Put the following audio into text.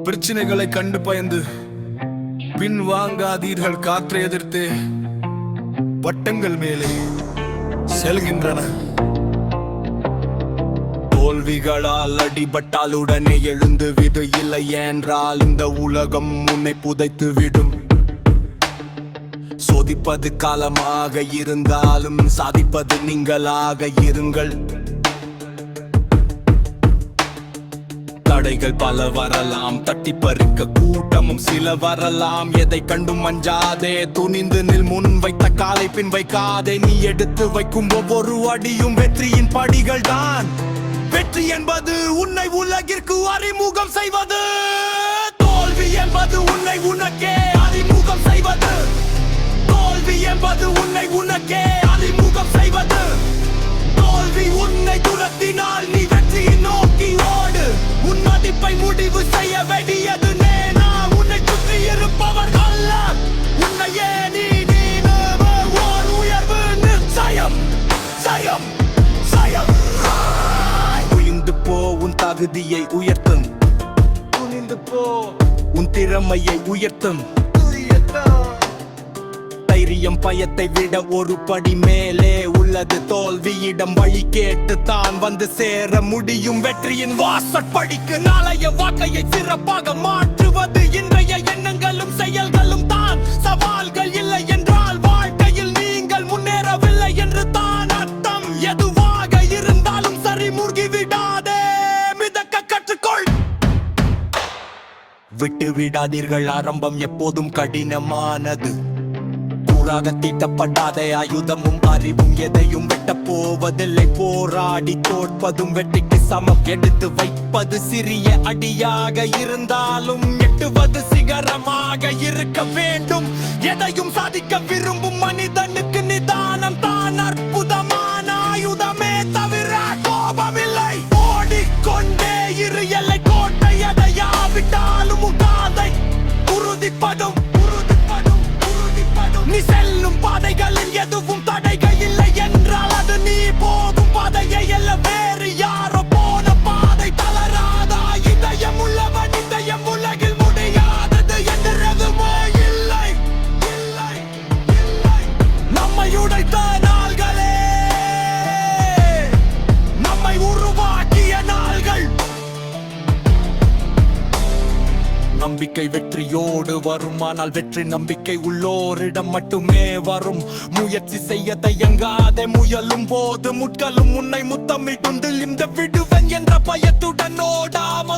பிரச்சனைகளை கண்டு பயந்து பின் வாங்காதீர்கள். காற்றை எதிர்த்தே வட்டங்கள் மேலே செல்கின்றன. தோல்விகளால் அடிபட்டால் உடனே எழுந்து விடு. இல்லை என்றால் இந்த உலகம் உன்னை புதைத்து விடும். சோதிப்பது காலமாக இருந்தாலும் சாதிப்பது நீங்களாக இருங்கள். தடைகள் பல வரலாம், தட்டி பறிக்க கூட்டமும் சில வரலாம். எதை கண்டும் அஞ்சாதே, துணிந்து நில். முன் வைத்த காலை பின் வைக்காதே. நீ எடுத்து வைக்கும் ஒவ்வொரு அடியும் வெற்றியின் படிகள் தான். வெற்றி என்பது உன்னை உலகிற்கு அறிமுகம் செய்வது. தோல்வி என்பது உன்னை உனக்கே அறிமுகம் செய்வது. தோல்வி என்பது உன்னை உனக்கே அறிமுகம் செய்வது. தோல்வி உன்னை துரத்தினால் நீ வெற்றியை நோக்கி ஓடு. உன் மதிப்பை முடிவு செய்ய வேண்டியது நேனா. உன்னை சுற்றி இருப்பவர் அல்ல, உன்னையே நீ ஓர் உயர்வு நிச்சயம். சயம் சயம் துணிந்து போ, உன் தகுதியை உயர்த்தும். துணிந்து போ, உன் திறமையை உயர்த்தும். தைரியம் பயத்தை விட ஒரு படி மேலே உள்ளது. தோல்வியிடம் வழி கேட்டு தான் வந்து சேர முடியும். வெற்றியின் வாசற்படிக்கு நாளைய வாழ்க்கையை சிறப்பாக மாற்றுவது இன்றைய எண்ணங்களும் செயல்களும் தான். சவால்கள் இல்லை என்றால் வாழ்க்கையில் நீங்கள் முன்னேறவில்லை என்று தான் அர்த்தம். எதுவாக இருந்தாலும் சரி, மூழ்கி விடாதே, மிதக்க கற்றுக்கொள். விட்டு விடாதீர்கள், ஆரம்பம் எப்போதும் கடினமானது. தீட்டப்படாத ஆயுதமும் அறிவும் எதையும் வெட்ட போவதில்லை. போராடி தோற்பதும் வெற்றிக்கு சமம். எடுத்து வைப்பது சிறிய அடியாக இருந்தாலும் எட்டுவது சிகரமாக இருக்க வேண்டும். எதையும் சாதிக்க விரும்பும் மனிதனுக்கு நிதானம் தான் அற்புதமான ஆயுதமே தவிர கோபமில்லை. ஓடிக்கொண்டே இரு, எல்லை கோட்டை அடையாவிட்டாலும் உகாதை உறுதிப்படும். நீ செல்லும் பாதைகளில் எதுவும் தடைகள் இல்லை என்றால் அது நீ போகும் பாதையை அல்ல, வேறு யாரோ போன பாதை. தளராதா இதயம் உள்ளவன் இதயம் உலகில் முடியாதது என்று எதுவுமே இல்லை. இல்லை இல்லை நம்மை உடைத்த நாள்களே நம்மை உருவாக்கிய நாள்கள். நம்பிக்கை வெற்றியோடு வரும், ஆனால் வெற்றி நம்பிக்கை உள்ளோரிடம் மட்டுமே வரும். முயற்சி செய்ய தயங்காதே, முயலும் போது முட்களும் உன்னை முத்தமிடுந்தில் இந்த விடுவன் என்ற பயத்துடன் ஓடாம